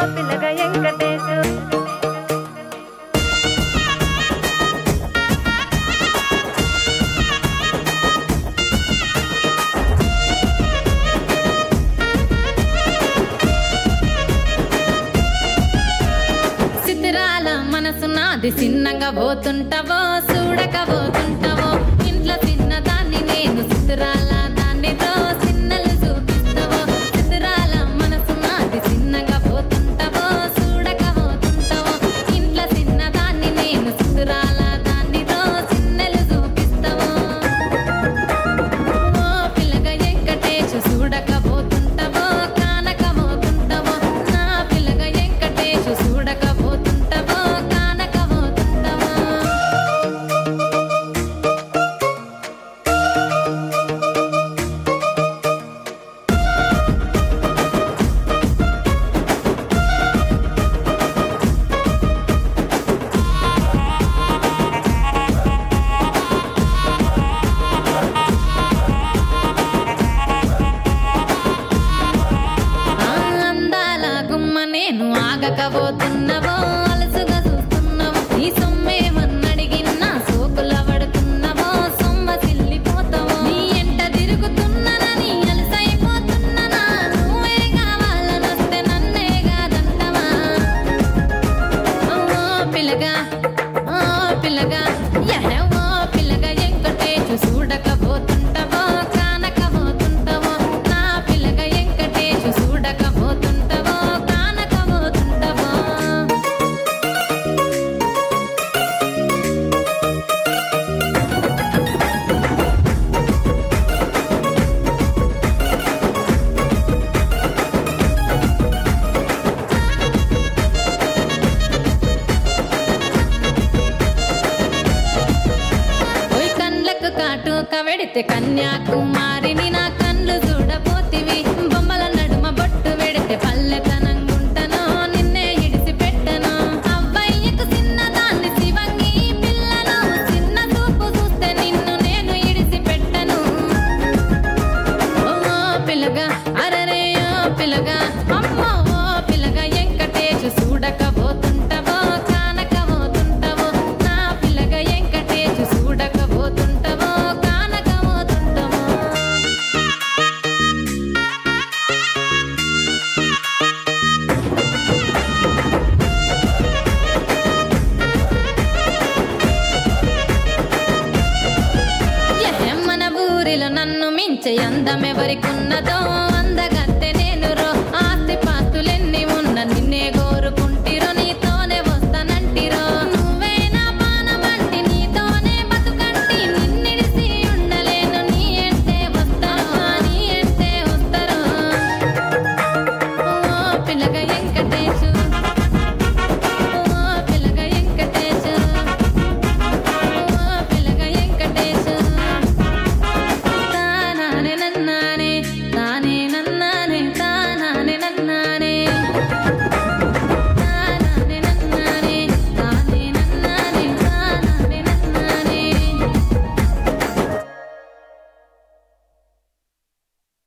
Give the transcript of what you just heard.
పిల్లగా వెంకటేశు సిద్ధరాల మనసు నాది చిన్నగా పోతుంటావో చూడక పోతుంటావో ఇంట్లో చిన్నదాన్ని నేను సిద్ధరాల దాన్నితో చిన్నలు చూపిస్తావో సిద్ధరాల మనసు నాది చిన్నగా పోతుంటావో చూడక పోతుంటావో ఇంట్లో చిన్నదాన్ని నేను సిద్ధరాల దాన్నితో చిన్నలు చూపిస్తావో ఓ పిల్లగా వెంకటేశు చూడక పోతుంటావో కానక పోతుంటావో నా పిల్లగా వెంకటేశు చూడక పోతుంటావో కానక పోతుంటావో అందాల గుమ్మ నేను ఆగకపోతున్నావో అలసుగా చూస్తున్నావో నీ సొమ్మేమన్నడిగినా సోకుల పడుతున్నావో సొమ్మ సిల్లిపోతావో నీ ఎంట తిరుగుతున్నానని అలసైపోతున్నానా నువ్వే కావాలనొస్తే నన్నే కాదంటవా ఓ పిల్లగా ఓ పిల్లగా ఓ పిల్లగా వెంకటేశు చూడకపోతుంటావో కానకపోతుంటావో నా పిల్లగా వెంకటేశు చూడకపోతుంటావో కానకపోతుంటావో ఓయ్ కండ్లకు కాటుక వెడితే కన్యాకుమారిని నా కండ్లు చూడపోతివి బొమ్మల నడుమ బొట్టు వెడితే పల్లెతనంగుంటను నిన్నే ఇడిసి పెట్టను అవ్వయ్యకు చిన్నదాన్ని శివంగి పిల్లను చిన్న చూపు చూస్తే నిన్ను నేను ఇడిసి పెట్టను ఓ పిల్లగా అరరే ఓ పిల్లగా అమ్మో ఓ పిల్లగా వెంకటేశు చూడకపోతుంటావో కానకపోతుంటావో నా పిల్లగా వెంకటేశు చూడకపోతుంటావో కానకపోతుంటావో మన ఊరిలో నన్ను మించే అందం ఎవరికున్నదో